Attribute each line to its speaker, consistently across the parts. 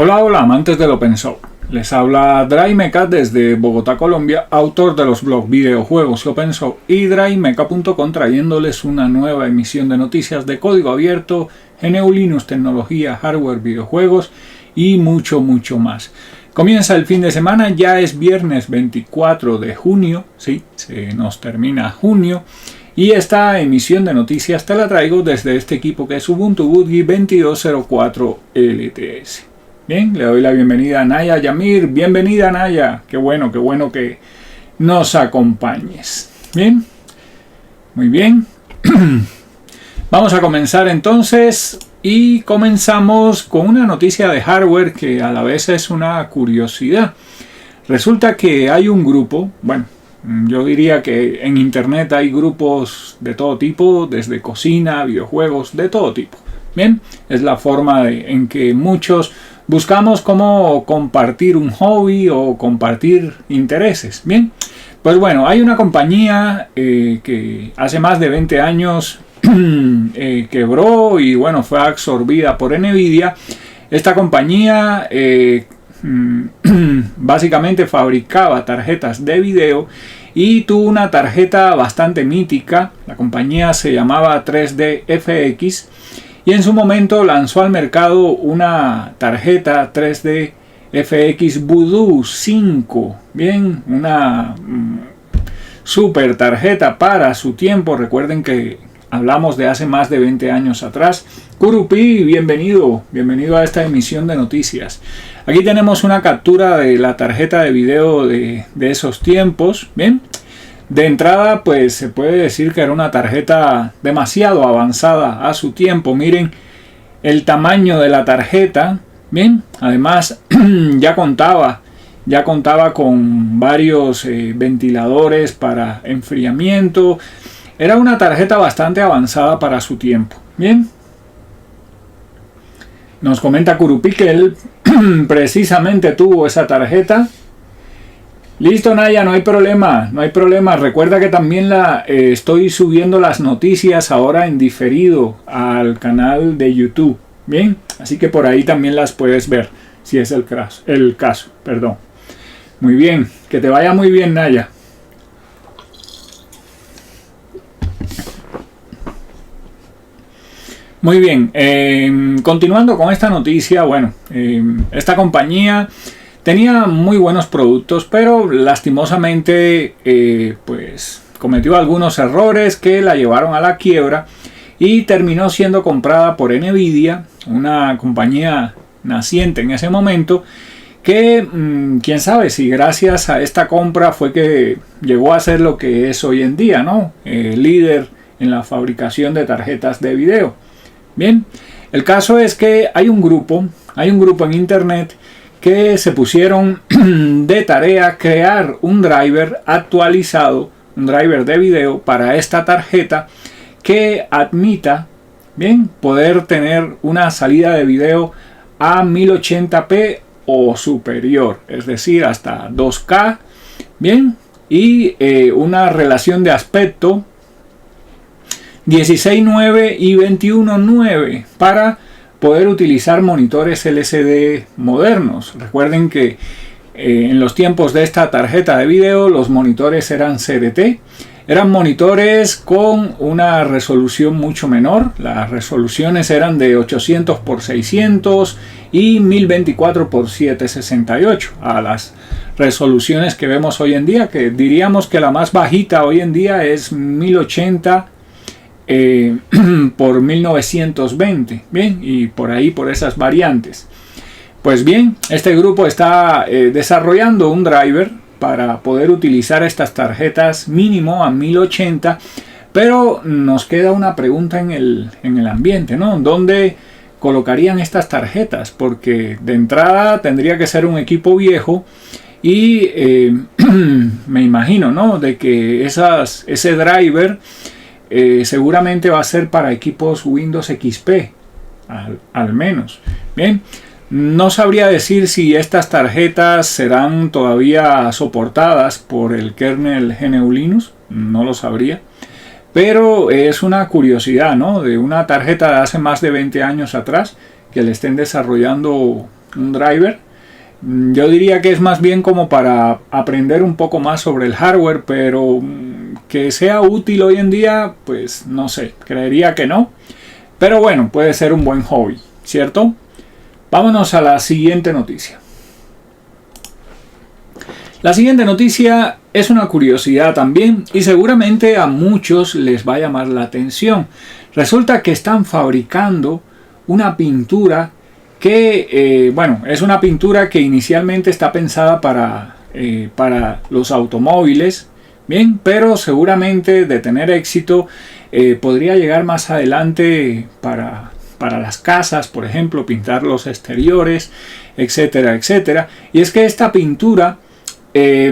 Speaker 1: Hola, hola amantes del Open Source. Les habla DryMeca desde Bogotá, Colombia, autor de los blogs Videojuegos y Open Source y DryMeca.com, trayéndoles una nueva emisión de noticias de código abierto, GNU Linux, tecnología, hardware, videojuegos y mucho más. Comienza el fin de semana, ya es viernes 24 de junio, sí, se nos termina junio. Y esta emisión de noticias te la traigo desde este equipo que es Ubuntu Budgie 2204 LTS. Bien, le doy la bienvenida a Naya Yamir. Bienvenida, Naya. Qué bueno que nos acompañes. Bien, muy bien. Vamos a comenzar entonces y comenzamos con una noticia de hardware que a la vez es una curiosidad. Resulta que hay un grupo, bueno, yo diría que en internet hay grupos de todo tipo, desde cocina, videojuegos, de todo tipo. Bien, es la forma en que muchos buscamos cómo compartir un hobby o compartir intereses. Bien, pues bueno, hay una compañía que hace más de 20 años quebró y bueno, fue absorbida por Nvidia. Esta compañía básicamente fabricaba tarjetas de video y tuvo una tarjeta bastante mítica. La compañía se llamaba 3D FX y en su momento lanzó al mercado una tarjeta 3D FX Voodoo 5. Bien, una super tarjeta para su tiempo. Recuerden que hablamos de hace más de 20 años atrás. Kurupi, bienvenido a esta emisión de noticias. Aquí tenemos una captura de la tarjeta de video de esos tiempos. Bien, de entrada pues se puede decir que era una tarjeta demasiado avanzada a su tiempo. Miren el tamaño de la tarjeta. Bien, además ya contaba con varios ventiladores para enfriamiento. Era una tarjeta bastante avanzada para su tiempo. Bien, nos comenta Kurupi que él precisamente tuvo esa tarjeta. Listo, Naya, no hay problema. Recuerda que también estoy subiendo las noticias ahora en diferido al canal de YouTube. Bien, así que por ahí también las puedes ver, si es el caso. Muy bien, que te vaya muy bien, Naya. Muy bien, continuando con esta noticia, bueno, esta compañía tenía muy buenos productos, pero lastimosamente pues cometió algunos errores que la llevaron a la quiebra y terminó siendo comprada por Nvidia, una compañía naciente en ese momento, que quién sabe si gracias a esta compra fue que llegó a ser lo que es hoy en día, ¿no? Líder en la fabricación de tarjetas de video. Bien, el caso es que hay un grupo en internet que se pusieron de tarea crear un driver actualizado, un driver de video para esta tarjeta que admita, bien, poder tener una salida de video a 1080p o superior, es decir, hasta 2K, bien, y una relación de aspecto 16:9 y 21:9 para poder utilizar monitores LCD modernos. Recuerden que en los tiempos de esta tarjeta de video los monitores eran CRT, eran monitores con una resolución mucho menor. Las resoluciones eran de 800 x 600 y 1024 x 768 a las resoluciones que vemos hoy en día, que diríamos que la más bajita hoy en día es 1080 por 1920, bien, y por ahí, por esas variantes. Pues bien, este grupo está desarrollando un driver para poder utilizar estas tarjetas mínimo a 1080, pero nos queda una pregunta en el ambiente, ¿no? ¿Dónde colocarían estas tarjetas? Porque de entrada tendría que ser un equipo viejo y me imagino, ¿no? De que ese driver seguramente va a ser para equipos Windows XP, al menos. Bien, no sabría decir si estas tarjetas serán todavía soportadas por el kernel GNU Linux, no lo sabría, pero es una curiosidad, ¿no? De una tarjeta de hace más de 20 años atrás que le estén desarrollando un driver. Yo diría que es más bien como para aprender un poco más sobre el hardware, pero que sea útil hoy en día, pues no sé, creería que no. Pero bueno, puede ser un buen hobby, ¿cierto? Vámonos a la siguiente noticia. La siguiente noticia es una curiosidad también y seguramente a muchos les va a llamar la atención. Resulta que están fabricando una pintura que, es una pintura que inicialmente está pensada para los automóviles, bien, pero seguramente de tener éxito podría llegar más adelante para las casas, por ejemplo, pintar los exteriores, etcétera, etcétera. Y es que esta pintura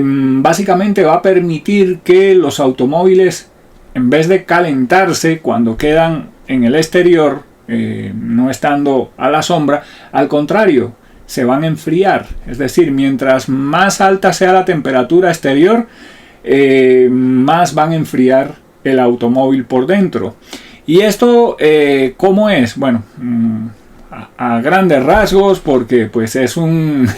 Speaker 1: básicamente va a permitir que los automóviles, en vez de calentarse cuando quedan en el exterior, no estando a la sombra, al contrario, se van a enfriar. Es decir, mientras más alta sea la temperatura exterior, más van a enfriar el automóvil por dentro. ¿Y esto cómo es? Bueno, a grandes rasgos, porque pues es un...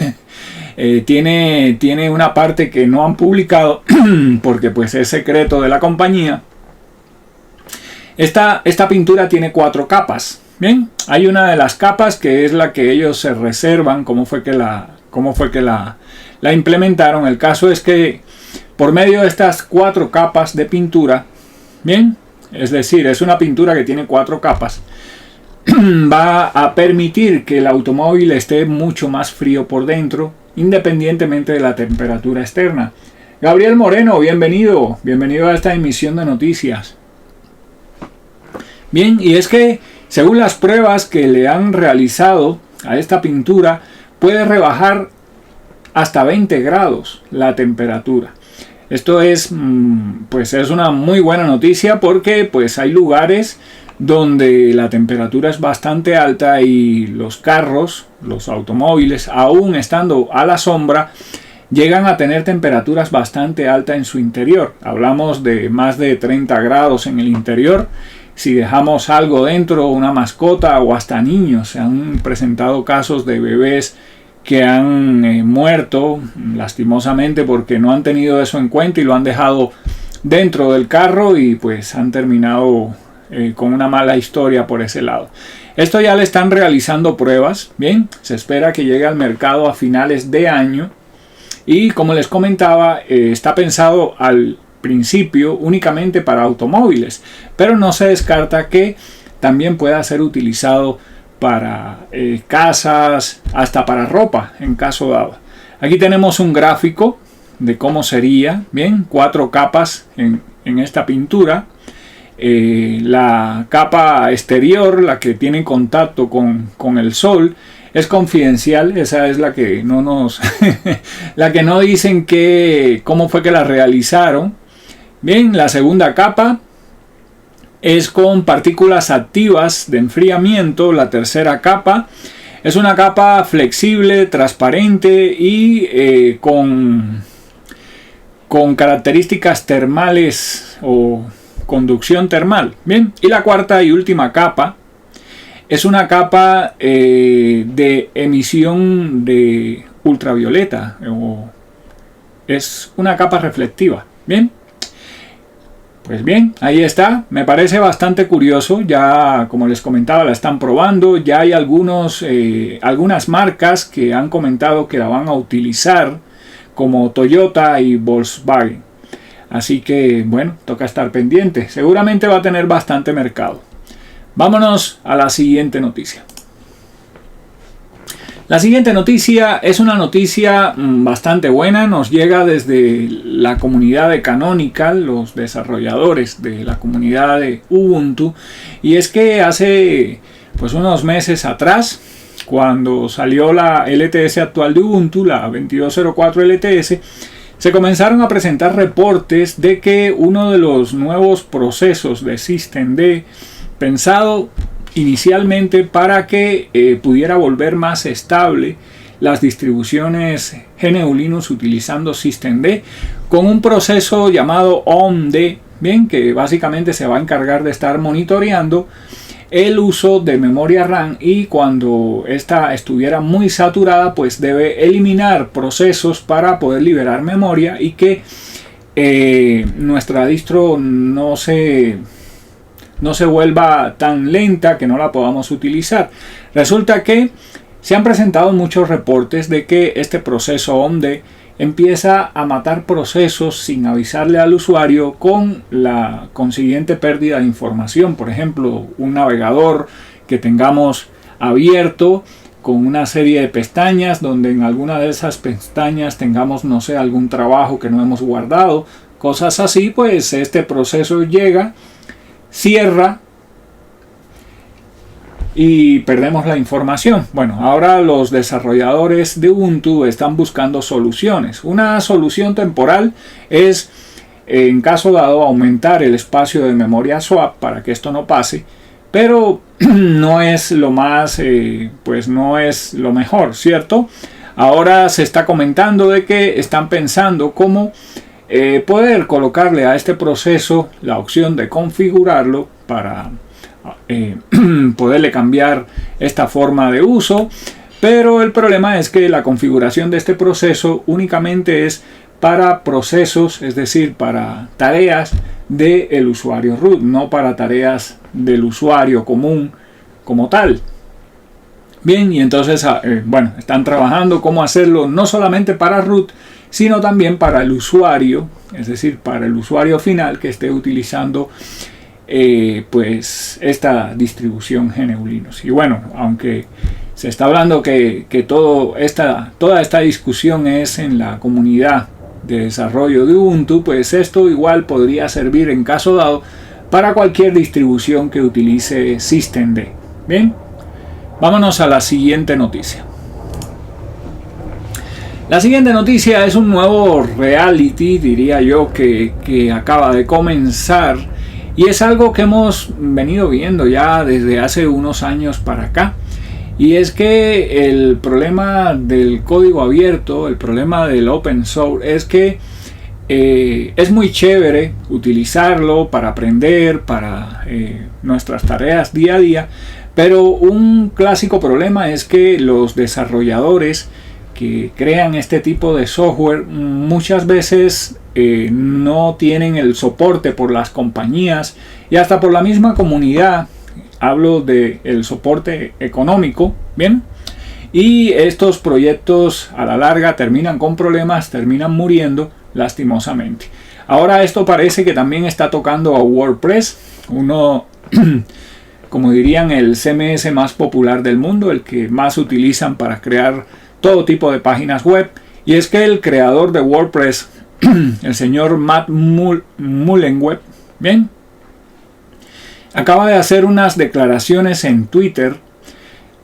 Speaker 1: tiene una parte que no han publicado porque pues es secreto de la compañía. Esta pintura tiene 4 capas. Bien, hay una de las capas que es la que ellos se reservan, cómo fue que la implementaron. El caso es que por medio de estas 4 capas de pintura, bien, es decir, es una pintura que tiene 4 capas, va a permitir que el automóvil esté mucho más frío por dentro, independientemente de la temperatura externa. Gabriel Moreno, bienvenido a esta emisión de noticias. Bien, y es que según las pruebas que le han realizado a esta pintura, puede rebajar hasta 20 grados la temperatura. Esto es, pues es una muy buena noticia porque pues hay lugares donde la temperatura es bastante alta y los carros, los automóviles, aún estando a la sombra, llegan a tener temperaturas bastante altas en su interior. Hablamos de más de 30 grados en el interior. Si dejamos algo dentro, una mascota o hasta niños, se han presentado casos de bebés que han muerto lastimosamente porque no han tenido eso en cuenta y lo han dejado dentro del carro y pues han terminado con una mala historia por ese lado. Esto ya le están realizando pruebas, bien, se espera que llegue al mercado a finales de año y como les comentaba, está pensado al principio únicamente para automóviles, pero no se descarta que también pueda ser utilizado para casas, hasta para ropa en caso dado. Aquí tenemos un gráfico de cómo sería, bien, 4 capas en esta pintura. La capa exterior, la que tiene contacto con el sol, es confidencial. Esa es la que no nos la que no dicen cómo fue que la realizaron. Bien, la segunda capa es con partículas activas de enfriamiento. La tercera capa es una capa flexible, transparente y con características termales o conducción termal. Bien, y la cuarta y última capa es una capa de emisión de ultravioleta, o es una capa reflectiva. Bien, pues bien, ahí está. Me parece bastante curioso. Ya, como les comentaba, la están probando. Ya hay algunas marcas que han comentado que la van a utilizar, como Toyota y Volkswagen. Así que, bueno, toca estar pendiente. Seguramente va a tener bastante mercado. Vámonos a la siguiente noticia. La siguiente noticia es una noticia bastante buena. Nos llega desde la comunidad de Canonical, los desarrolladores de la comunidad de Ubuntu. Y es que hace pues unos meses atrás, cuando salió la LTS actual de Ubuntu, la 2204 LTS, se comenzaron a presentar reportes de que uno de los nuevos procesos de systemd, pensado inicialmente para que pudiera volver más estable las distribuciones GNU Linux utilizando systemd, con un proceso llamado OMD, bien, que básicamente se va a encargar de estar monitoreando el uso de memoria RAM, y cuando esta estuviera muy saturada pues debe eliminar procesos para poder liberar memoria y que nuestra distro no se vuelva tan lenta que no la podamos utilizar. Resulta que se han presentado muchos reportes de que este proceso OMD empieza a matar procesos sin avisarle al usuario, con la consiguiente pérdida de información. Por ejemplo, un navegador que tengamos abierto con una serie de pestañas, donde en alguna de esas pestañas tengamos, no sé, algún trabajo que no hemos guardado, cosas así, pues este proceso llega, cierra y perdemos la información. Bueno, ahora los desarrolladores de Ubuntu están buscando soluciones. Una solución temporal es, en caso dado, aumentar el espacio de memoria swap para que esto no pase, pero no es lo más, pues no es lo mejor, ¿cierto? Ahora se está comentando de que están pensando cómo poder colocarle a este proceso la opción de configurarlo para poderle cambiar esta forma de uso, pero el problema es que la configuración de este proceso únicamente es para procesos, es decir, para tareas del usuario root, no para tareas del usuario común como tal. Bien, y entonces bueno, están trabajando cómo hacerlo no solamente para root, sino también para el usuario, es decir, para el usuario final que esté utilizando pues esta distribución GNU Linux. Y bueno, aunque se está hablando que toda esta discusión es en la comunidad de desarrollo de Ubuntu, pues esto igual podría servir en caso dado para cualquier distribución que utilice systemd. Bien, vámonos a la siguiente noticia. La siguiente noticia es un nuevo reality, diría yo, que acaba de comenzar, y es algo que hemos venido viendo ya desde hace unos años para acá. Y es que el problema del código abierto, el problema del open source, es que es muy chévere utilizarlo para aprender, para nuestras tareas día a día, pero un clásico problema es que los desarrolladores que crean este tipo de software muchas veces no tienen el soporte por las compañías y hasta por la misma comunidad. Hablo del soporte económico, ¿bien? Y estos proyectos a la larga terminan con problemas, terminan muriendo lastimosamente. Ahora esto parece que también está tocando a WordPress, uno, como dirían, el CMS más popular del mundo, el que más utilizan para crear todo tipo de páginas web. Y es que el creador de WordPress, el señor Matt Mullenweg, ¿bien?, acaba de hacer unas declaraciones en Twitter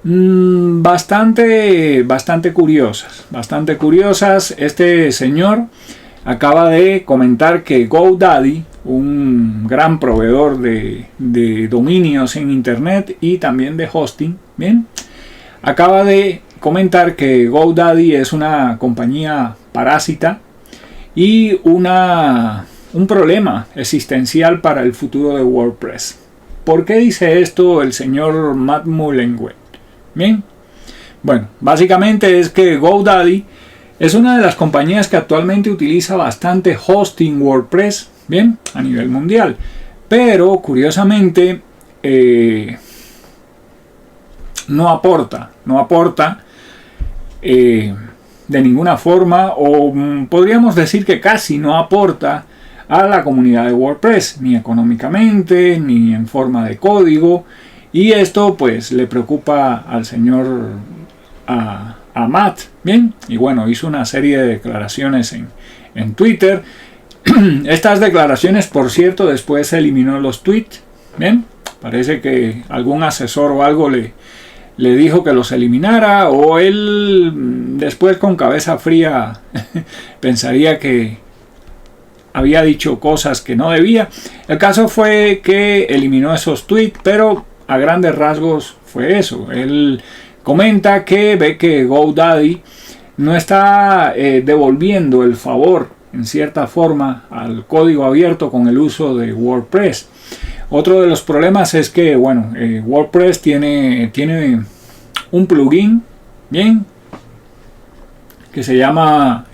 Speaker 1: bastante curiosas. Este señor acaba de comentar que GoDaddy, un gran proveedor de dominios en internet y también de hosting, bien, acaba de comentar que GoDaddy es una compañía parásita y un problema existencial para el futuro de WordPress. ¿Por qué dice esto el señor Matt Mullenweg? Bien, bueno, básicamente es que GoDaddy es una de las compañías que actualmente utiliza bastante hosting WordPress, bien, a nivel mundial, pero curiosamente no aporta de ninguna forma, o podríamos decir que casi no aporta a la comunidad de WordPress, ni económicamente, ni en forma de código, y esto pues le preocupa al señor a Matt, bien, y bueno, hizo una serie de declaraciones en Twitter. Estas declaraciones, por cierto, después se eliminó los tweets, bien, parece que algún asesor o algo le dijo que los eliminara, o él después con cabeza fría pensaría que había dicho cosas que no debía. El caso fue que eliminó esos tweets, pero a grandes rasgos fue eso. Él comenta que ve que GoDaddy no está devolviendo el favor en cierta forma al código abierto con el uso de WordPress. Otro de los problemas es que, bueno, WordPress tiene un plugin, bien, que se llama,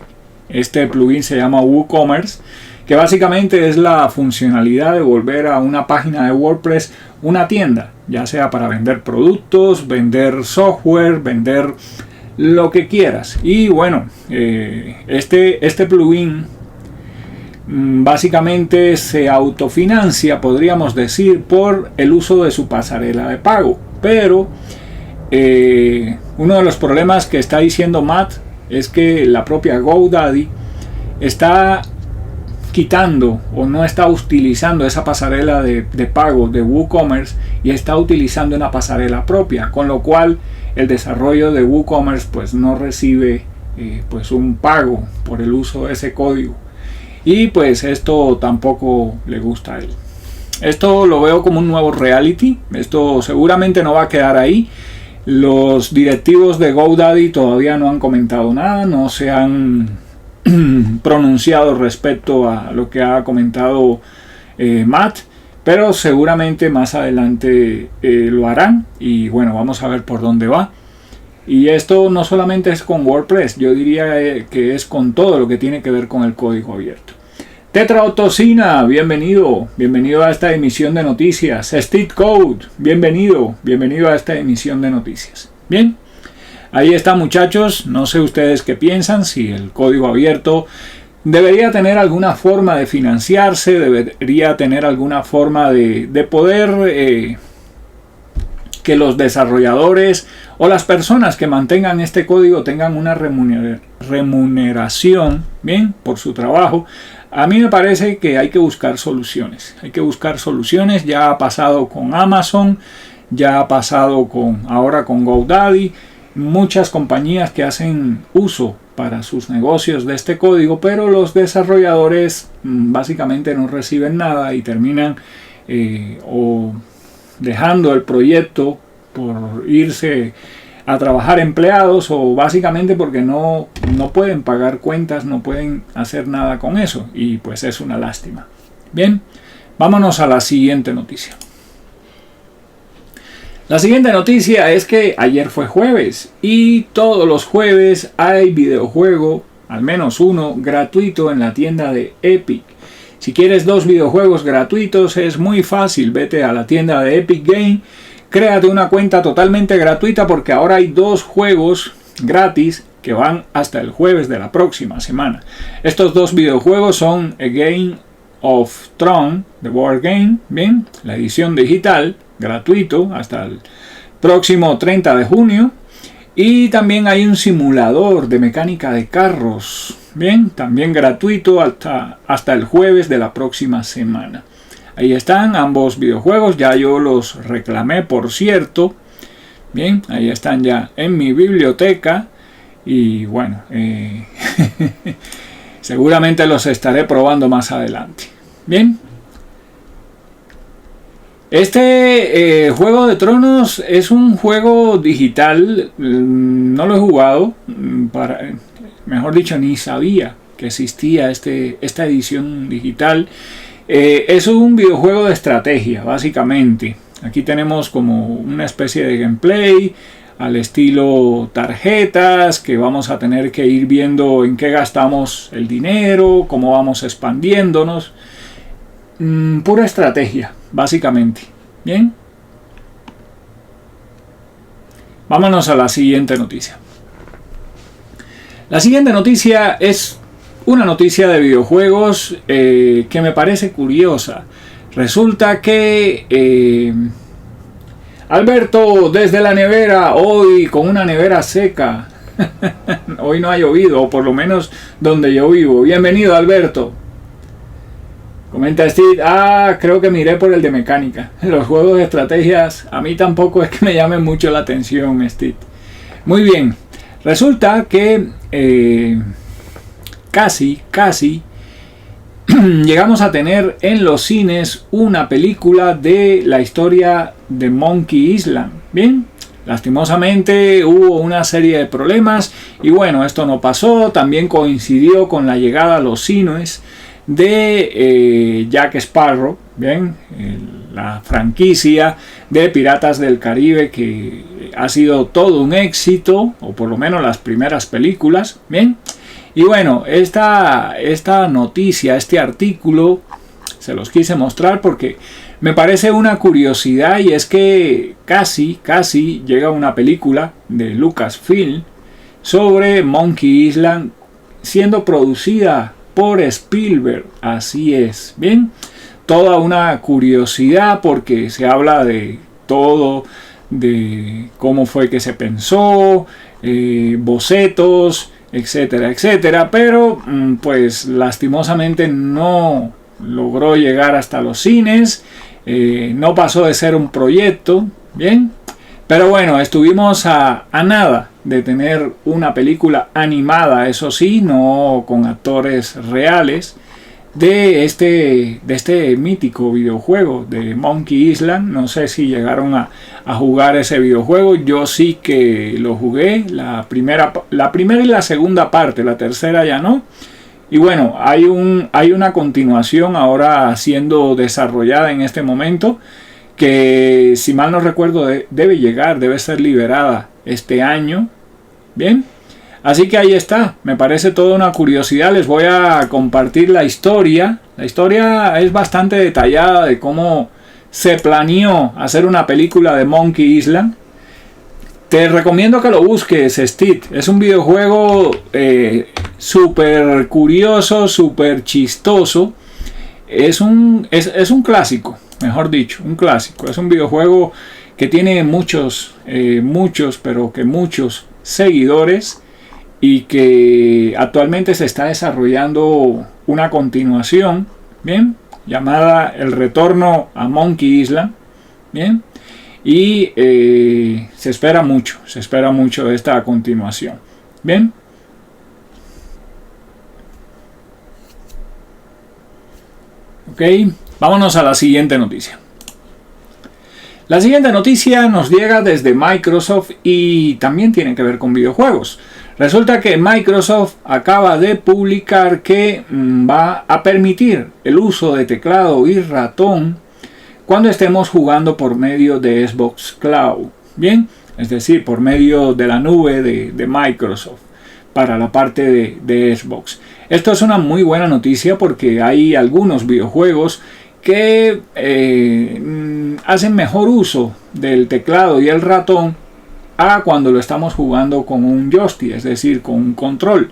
Speaker 1: este plugin se llama WooCommerce, que básicamente es la funcionalidad de volver a una página de WordPress una tienda, ya sea para vender productos, vender software, vender lo que quieras. Y bueno, este plugin básicamente se autofinancia, podríamos decir, por el uso de su pasarela de pago. Pero uno de los problemas que está diciendo Matt es que la propia GoDaddy está quitando o no está utilizando esa pasarela de pago de WooCommerce y está utilizando una pasarela propia, con lo cual el desarrollo de WooCommerce pues no recibe pues un pago por el uso de ese código, y pues esto tampoco le gusta a él. Esto lo veo como un nuevo reality. Esto seguramente no va a quedar ahí. Los directivos de GoDaddy todavía no han comentado nada, no se han pronunciado respecto a lo que ha comentado Matt, pero seguramente más adelante lo harán, y bueno, vamos a ver por dónde va. Y esto no solamente es con WordPress, yo diría que es con todo lo que tiene que ver con el código abierto. Tetraotocina, bienvenido a esta emisión de noticias. Steve Code, bienvenido a esta emisión de noticias. Bien, ahí está, muchachos. No sé ustedes qué piensan, si el código abierto debería tener alguna forma de financiarse, debería tener alguna forma de poder que los desarrolladores o las personas que mantengan este código tengan una remuneración, bien, por su trabajo. A mí me parece que hay que buscar soluciones. Ya ha pasado con Amazon, ya ha pasado ahora con GoDaddy, muchas compañías que hacen uso para sus negocios de este código, pero los desarrolladores básicamente no reciben nada y terminan o dejando el proyecto por irse a trabajar empleados, o básicamente porque no pueden pagar cuentas, no pueden hacer nada con eso, y pues es una lástima. Bien, vámonos a la siguiente noticia. La siguiente noticia es que ayer fue jueves y todos los jueves hay videojuego, al menos uno, gratuito en la tienda de Epic. Si quieres 2 videojuegos gratuitos es muy fácil, vete a la tienda de Epic Game, créate una cuenta totalmente gratuita, porque ahora hay 2 juegos gratis que van hasta el jueves de la próxima semana. Estos 2 videojuegos son A Game of Thrones, The Board Game, bien, la edición digital, gratuito hasta el próximo 30 de junio. Y también hay un simulador de mecánica de carros, bien, también gratuito hasta el jueves de la próxima semana. Ahí están ambos videojuegos, ya yo los reclamé, por cierto. Bien, ahí están ya en mi biblioteca. Y bueno, seguramente los estaré probando más adelante. Bien. Este Juego de Tronos es un juego digital. No lo he jugado. Mejor dicho, ni sabía que existía esta edición digital. Es un videojuego de estrategia, básicamente. Aquí tenemos como una especie de gameplay al estilo tarjetas, que vamos a tener que ir viendo en qué gastamos el dinero, cómo vamos expandiéndonos. Pura estrategia, básicamente. Bien. Vámonos a la siguiente noticia. La siguiente noticia es una noticia de videojuegos que me parece curiosa. Resulta que Alberto desde la nevera, hoy con una nevera seca. Hoy no ha llovido, o por lo menos donde yo vivo. Bienvenido, Alberto. Comenta Steve, creo que miré por el de mecánica. Los juegos de estrategias a mí tampoco es que me llamen mucho la atención, Steve. Muy bien. Resulta que casi llegamos a tener en los cines una película de la historia de Monkey Island. Bien, lastimosamente hubo una serie de problemas y bueno, esto no pasó. También coincidió con la llegada a los cines de Jack Sparrow, bien, la franquicia de Piratas del Caribe, que ha sido todo un éxito, o por lo menos las primeras películas. Bien, y bueno, esta noticia, este artículo, se los quise mostrar porque me parece una curiosidad, y es que casi llega una película de Lucasfilm sobre Monkey Island, siendo producida por Spielberg. Así es, bien, toda una curiosidad porque se habla de todo, de cómo fue que se pensó, bocetos, etcétera, etcétera, pero pues lastimosamente no logró llegar hasta los cines, no pasó de ser un proyecto, bien, pero bueno, estuvimos a nada de tener una película animada, eso sí, no con actores reales, de este mítico videojuego de Monkey Island. No sé si llegaron a jugar ese videojuego. Yo sí que lo jugué, la primera y la segunda parte, la tercera ya no. Y bueno, hay una continuación ahora siendo desarrollada en este momento, que si mal no recuerdo debe ser liberada este año. Bien, así que ahí está, me parece toda una curiosidad. Les voy a compartir la historia. La historia es bastante detallada de cómo se planeó hacer una película de Monkey Island. Te recomiendo que lo busques, Steve. Es un videojuego súper curioso, súper chistoso. Es un clásico, mejor dicho, un clásico. Es un videojuego que tiene muchos seguidores, y que actualmente se está desarrollando una continuación, bien, llamada El Retorno a Monkey Island, bien, y se espera mucho de esta continuación, bien. Ok, vámonos a la siguiente noticia. La siguiente noticia nos llega desde Microsoft y también tiene que ver con videojuegos. Resulta que Microsoft acaba de publicar que va a permitir el uso de teclado y ratón cuando estemos jugando por medio de Xbox Cloud. Bien, es decir, por medio de la nube de Microsoft para la parte de Xbox. Esto es una muy buena noticia porque hay algunos videojuegos que hacen mejor uso del teclado y el ratón a cuando lo estamos jugando con un joystick, es decir, con un control.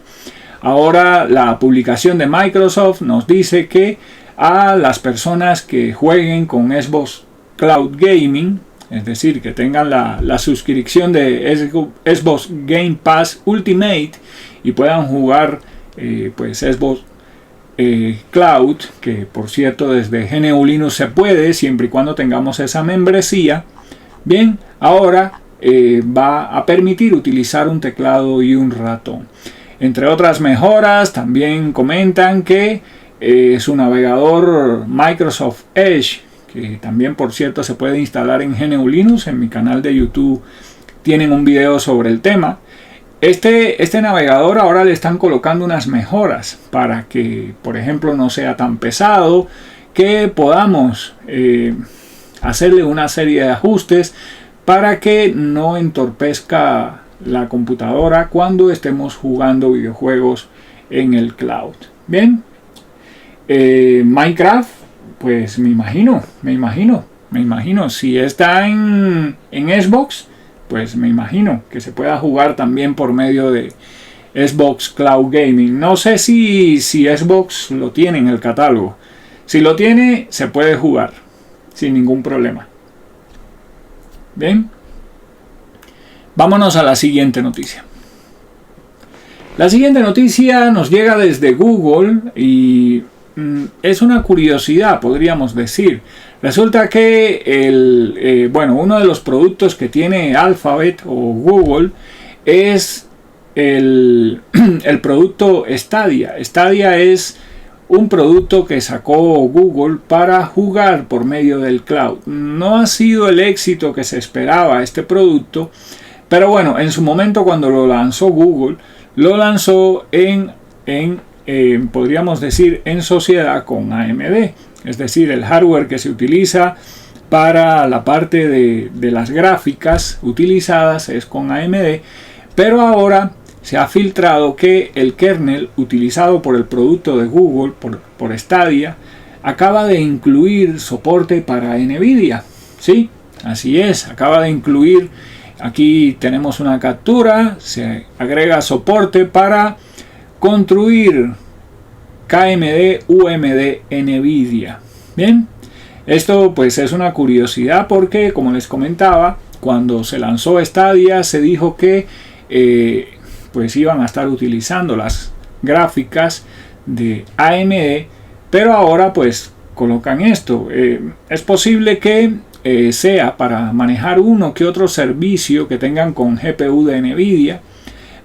Speaker 1: Ahora la publicación de Microsoft nos dice que a las personas que jueguen con Xbox Cloud Gaming, es decir, que tengan la suscripción de Xbox Game Pass Ultimate y puedan jugar pues Xbox Cloud, que por cierto desde GNU Linux se puede siempre y cuando tengamos esa membresía. Bien, ahora va a permitir utilizar un teclado y un ratón. Entre otras mejoras, también comentan que su navegador Microsoft Edge, que también por cierto se puede instalar en GNU Linux, en mi canal de YouTube tienen un video sobre el tema. Este navegador ahora le están colocando unas mejoras para que, por ejemplo, no sea tan pesado, que podamos hacerle una serie de ajustes para que no entorpezca la computadora cuando estemos jugando videojuegos en el cloud. Bien, Minecraft, pues me imagino, si está en Xbox, pues me imagino que se pueda jugar también por medio de Xbox Cloud Gaming. No sé si Xbox lo tiene en el catálogo. Si lo tiene, se puede jugar sin ningún problema. Bien, vámonos a la siguiente noticia. La siguiente noticia nos llega desde Google y es una curiosidad, podríamos decir. Resulta que uno de los productos que tiene Alphabet o Google es el producto Stadia. Stadia es un producto que sacó Google para jugar por medio del cloud. No ha sido el éxito que se esperaba este producto, pero bueno, en su momento cuando lo lanzó Google, lo lanzó podríamos decir en sociedad con AMD. Es decir, el hardware que se utiliza para la parte de las gráficas utilizadas es con AMD, pero ahora se ha filtrado que el kernel utilizado por el producto de Google, por Stadia, acaba de incluir soporte para NVIDIA. Sí, así es, acaba de incluir, aquí tenemos una captura, se agrega soporte para construir KMD, UMD, NVIDIA. Bien, esto pues es una curiosidad porque, como les comentaba, cuando se lanzó Stadia se dijo que pues iban a estar utilizando las gráficas de AMD, pero ahora pues colocan esto. Es posible que sea para manejar uno que otro servicio que tengan con GPU de NVIDIA,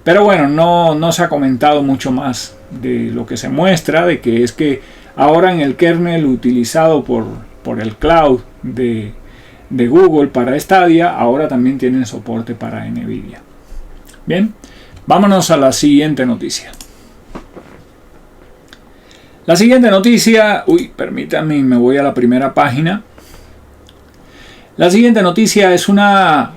Speaker 1: pero bueno, no se ha comentado mucho más de lo que se muestra, de que es que ahora en el kernel utilizado por el cloud de Google para Stadia, ahora también tienen soporte para NVIDIA. Bien, vámonos a la siguiente noticia. La siguiente noticia, permítanme, me voy a la primera página. La siguiente noticia es una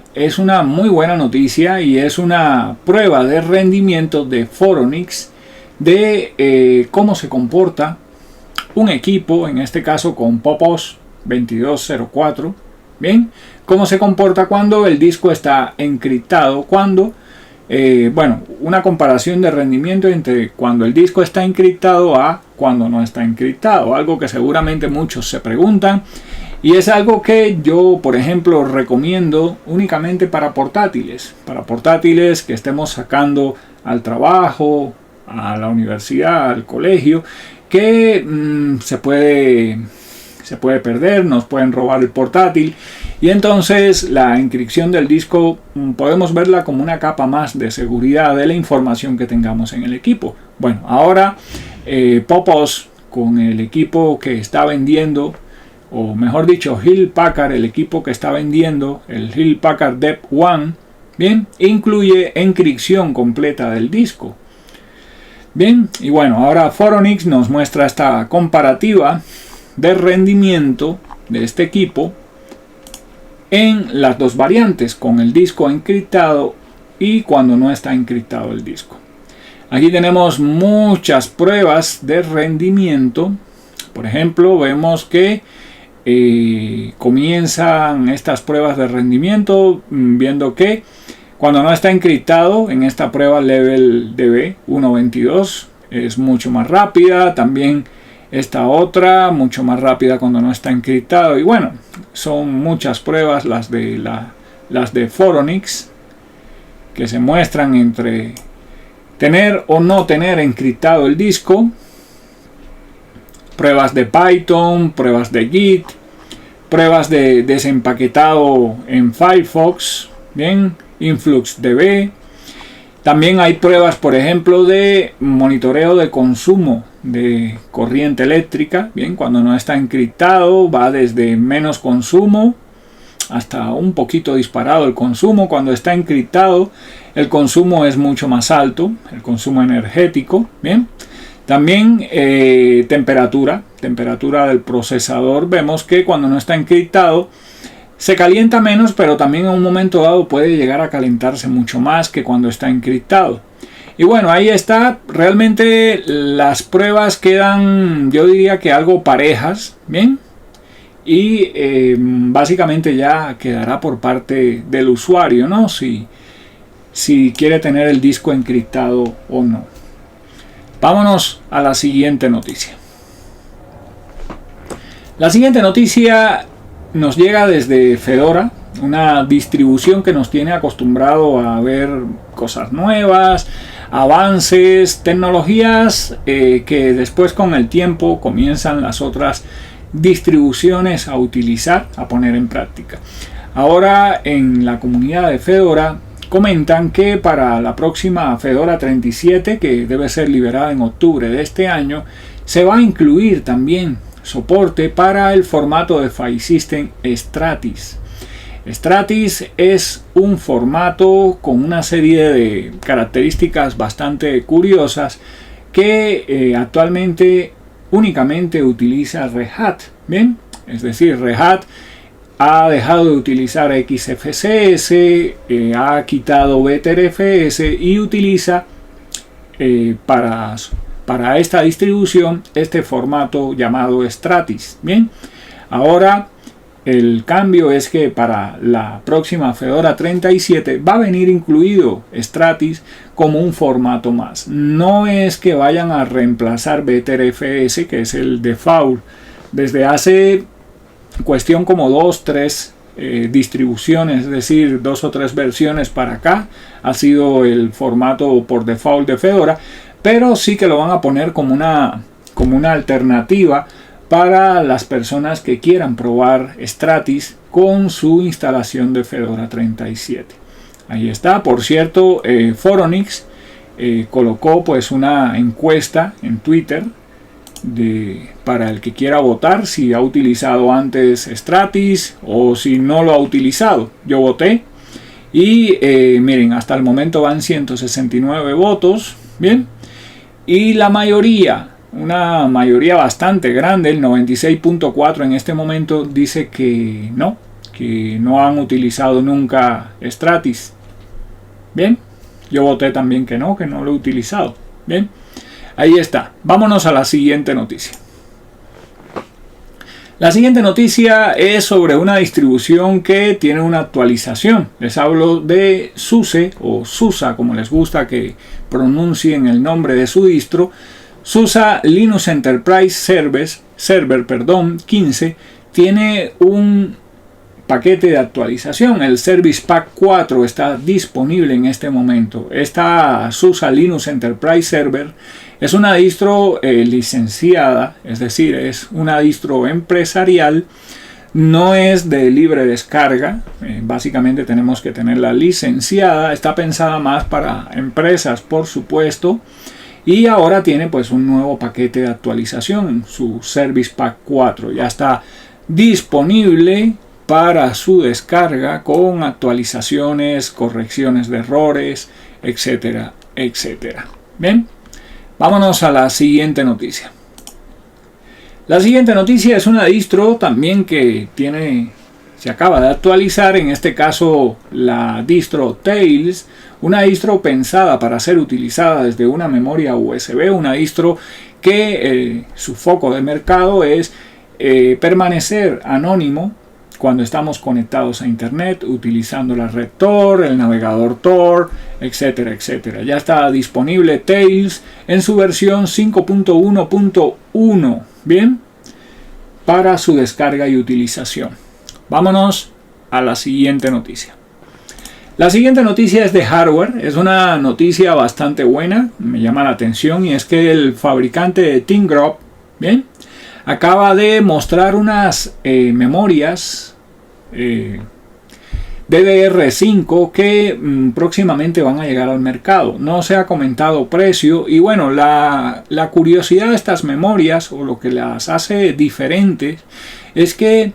Speaker 1: muy buena noticia y es una prueba de rendimiento de Phoronix de cómo se comporta un equipo, en este caso con POPOS 2204. Bien, cómo se comporta cuando el disco está encriptado, una comparación de rendimiento entre cuando el disco está encriptado a cuando no está encriptado, algo que seguramente muchos se preguntan, y es algo que yo, por ejemplo, recomiendo únicamente para portátiles que estemos sacando al trabajo, a la universidad, al colegio, que se puede perder, nos pueden robar el portátil, y entonces la encripción del disco podemos verla como una capa más de seguridad de la información que tengamos en el equipo. Bueno, ahora POPOS, con el equipo que está vendiendo, o mejor dicho, Hewlett Packard, el equipo que está vendiendo, el Hewlett Packard Dev One, bien, incluye encripción completa del disco. Bien, y bueno, ahora Phoronix nos muestra esta comparativa de rendimiento de este equipo en las dos variantes, con el disco encriptado y cuando no está encriptado el disco. Aquí tenemos muchas pruebas de rendimiento. Por ejemplo, vemos que comienzan estas pruebas de rendimiento viendo que cuando no está encriptado, en esta prueba Level DB 1.22 es mucho más rápida. También esta otra mucho más rápida cuando no está encriptado. Y bueno, son muchas pruebas las de Phoronix que se muestran entre tener o no tener encriptado el disco, pruebas de Python, pruebas de Git, pruebas de desempaquetado en Firefox, bien, InfluxDB. También hay pruebas, por ejemplo, de monitoreo de consumo de corriente eléctrica. Bien, cuando no está encriptado va desde menos consumo hasta un poquito disparado el consumo. Cuando está encriptado el consumo es mucho más alto, el consumo energético. Bien, también temperatura del procesador. Vemos que cuando no está encriptado se calienta menos, pero también en un momento dado puede llegar a calentarse mucho más que cuando está encriptado. Y bueno, ahí está. Realmente las pruebas quedan, yo diría que algo parejas, bien. Y básicamente ya quedará por parte del usuario, ¿no? Si quiere tener el disco encriptado o no. Vámonos a la siguiente noticia. La siguiente noticia nos llega desde Fedora, una distribución que nos tiene acostumbrado a ver cosas nuevas, avances, tecnologías que después con el tiempo comienzan las otras distribuciones a utilizar, a poner en práctica. Ahora en la comunidad de Fedora comentan que para la próxima Fedora 37, que debe ser liberada en octubre de este año, se va a incluir también soporte para el formato de File System Stratis. Stratis es un formato con una serie de características bastante curiosas que actualmente únicamente utiliza Red Hat. Bien, es decir, Red Hat ha dejado de utilizar XFCS, ha quitado BtrFS y utiliza para esta distribución este formato llamado Stratis. Bien, ahora el cambio es que para la próxima Fedora 37 va a venir incluido Stratis como un formato más. No es que vayan a reemplazar BtrFS, que es el default desde hace cuestión como 2-3 distribuciones, es decir, 2 o 3 versiones para acá ha sido el formato por default de Fedora, pero sí que lo van a poner como una alternativa para las personas que quieran probar Stratis con su instalación de Fedora 37. Ahí está. Por cierto, Phoronix colocó pues una encuesta en Twitter para el que quiera votar si ha utilizado antes Stratis o si no lo ha utilizado. Yo voté y miren, hasta el momento van 169 votos. Bien, y la mayoría, una mayoría bastante grande, el 96.4 en este momento, dice que no han utilizado nunca Stratis. Bien, yo voté también que no lo he utilizado. Bien, ahí está. Vámonos a la siguiente noticia. La siguiente noticia es sobre una distribución que tiene una actualización. Les hablo de SUSE o SUSE, como les gusta que pronuncien el nombre de su distro. SUSE Linux Enterprise Server 15 tiene un paquete de actualización. El Service Pack 4 está disponible en este momento. Esta SUSE Linux Enterprise Server es una distro licenciada, es decir, es una distro empresarial, no es de libre descarga. Básicamente tenemos que tenerla licenciada. Está pensada más para empresas, por supuesto. Y ahora tiene pues un nuevo paquete de actualización, su Service Pack 4. Ya está disponible para su descarga con actualizaciones, correcciones de errores, etcétera, etcétera. Bien, vámonos a la siguiente noticia. La siguiente noticia es una distro también que se acaba de actualizar, en este caso la distro Tails, una distro pensada para ser utilizada desde una memoria USB, una distro que su foco de mercado es permanecer anónimo cuando estamos conectados a internet utilizando la red Tor, el navegador Tor, etcétera, etcétera. Ya está disponible Tails en su versión 5.1.1, bien, para su descarga y utilización. Vámonos a la siguiente noticia. La siguiente noticia es de hardware, es una noticia bastante buena, me llama la atención, y es que el fabricante de ThinkGrop, bien, acaba de mostrar unas memorias DDR5 que próximamente van a llegar al mercado. No se ha comentado precio, y bueno, la curiosidad de estas memorias, o lo que las hace diferentes, es que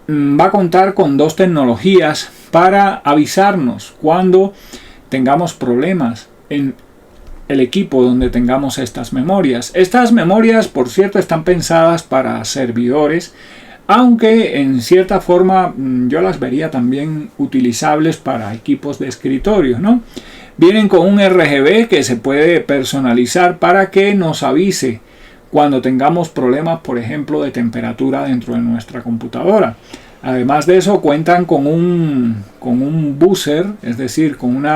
Speaker 1: va a contar con dos tecnologías para avisarnos cuando tengamos problemas en el equipo donde tengamos estas memorias. Estas memorias, por cierto, están pensadas para servidores, aunque en cierta forma yo las vería también utilizables para equipos de escritorio, ¿no? Vienen con un RGB que se puede personalizar para que nos avise cuando tengamos problemas, por ejemplo, de temperatura dentro de nuestra computadora. Además de eso, cuentan con un buzzer, es decir, con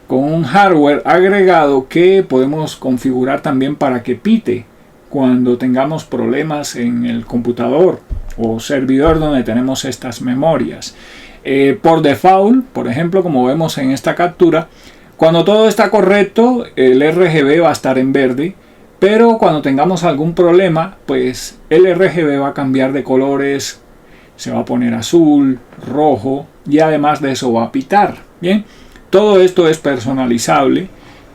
Speaker 1: un hardware agregado que podemos configurar también para que pite cuando tengamos problemas en el computador o servidor donde tenemos estas memorias. Por default, por ejemplo, como vemos en esta captura, cuando todo está correcto, el RGB va a estar en verde, pero cuando tengamos algún problema, pues el RGB va a cambiar de colores, se va a poner azul, rojo, y además de eso va a pitar. Bien, todo esto es personalizable.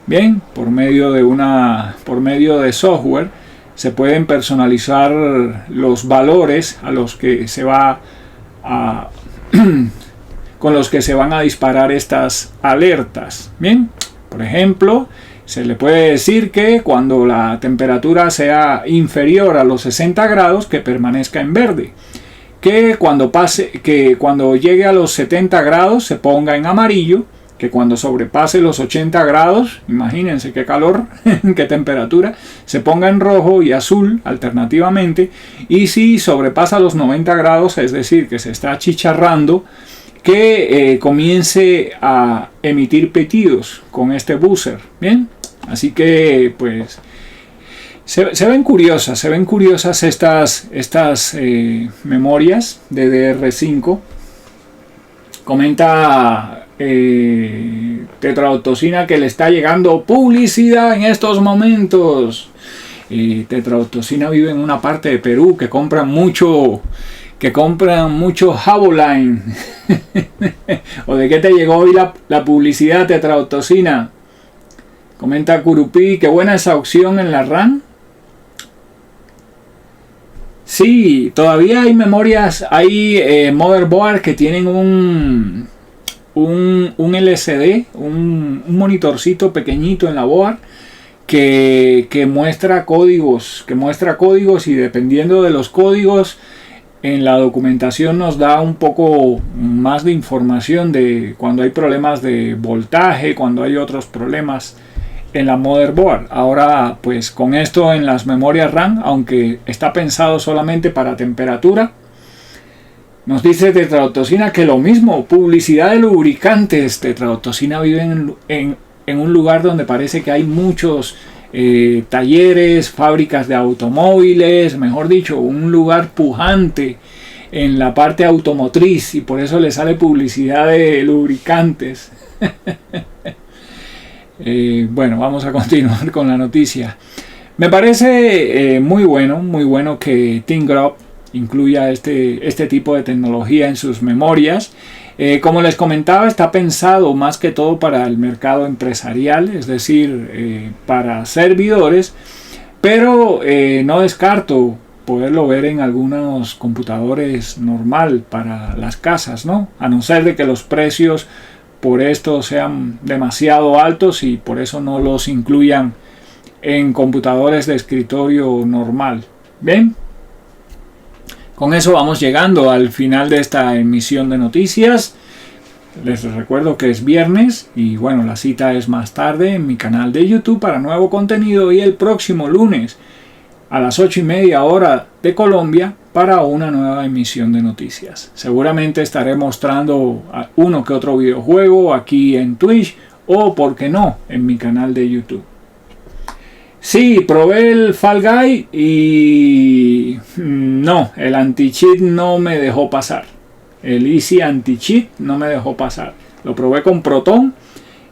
Speaker 1: Bien, por medio de software se pueden personalizar los valores a los que se va con los que se van a disparar estas alertas. Bien, por ejemplo, se le puede decir que cuando la temperatura sea inferior a los 60 grados, que permanezca en verde. que cuando llegue a los 70 grados se ponga en amarillo, que cuando sobrepase los 80 grados, imagínense qué calor, qué temperatura, se ponga en rojo y azul alternativamente, y si sobrepasa los 90 grados, es decir, que se está achicharrando, que comience a emitir pitidos con este buzzer. Bien, así que pues se ven curiosas estas memorias de DR5. Comenta Tetrodotoxina que le está llegando publicidad en estos momentos. Tetrodotoxina vive en una parte de Perú que compran mucho Jaboline. ¿O de qué te llegó hoy la publicidad, Tetrodotoxina? Comenta Curupí, qué buena esa opción en la RAM. Sí, todavía hay memorias, hay motherboard que tienen un LCD, un monitorcito pequeñito en la board que muestra códigos, y dependiendo de los códigos en la documentación nos da un poco más de información de cuando hay problemas de voltaje, cuando hay otros problemas en la motherboard. Ahora pues con esto en las memorias RAM, aunque está pensado solamente para temperatura, nos dice Tetrodotoxina que lo mismo, publicidad de lubricantes. Tetrodotoxina vive en un lugar donde parece que hay muchos talleres, fábricas de automóviles, mejor dicho, un lugar pujante en la parte automotriz, y por eso le sale publicidad de lubricantes. Bueno, vamos a continuar con la noticia. Me parece muy bueno que ThinkGraph incluya este tipo de tecnología en sus memorias. Como les comentaba, está pensado más que todo para el mercado empresarial, es decir, para servidores, pero no descarto poderlo ver en algunos computadores normal para las casas, ¿no? A no ser de que los precios por esto sean demasiado altos y por eso no los incluyan en computadores de escritorio normal. Bien, con eso vamos llegando al final de esta emisión de noticias. Les recuerdo que es viernes y bueno, la cita es más tarde en mi canal de YouTube para nuevo contenido, y el próximo lunes a las 8:30 hora de Colombia para una nueva emisión de noticias. Seguramente estaré mostrando uno que otro videojuego aquí en Twitch, o por qué no en mi canal de YouTube. Sí, probé el Fall Guy y no, el anti-cheat no me dejó pasar. El Easy anti-cheat no me dejó pasar. Lo probé con Proton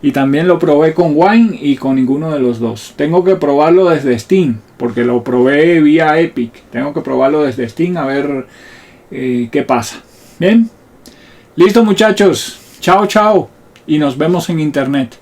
Speaker 1: y también lo probé con Wine, y con ninguno de los dos. Tengo que probarlo desde Steam, porque lo probé vía Epic. Tengo que probarlo desde Steam a ver qué pasa. Bien, listo muchachos. Chao, chao. Y nos vemos en internet.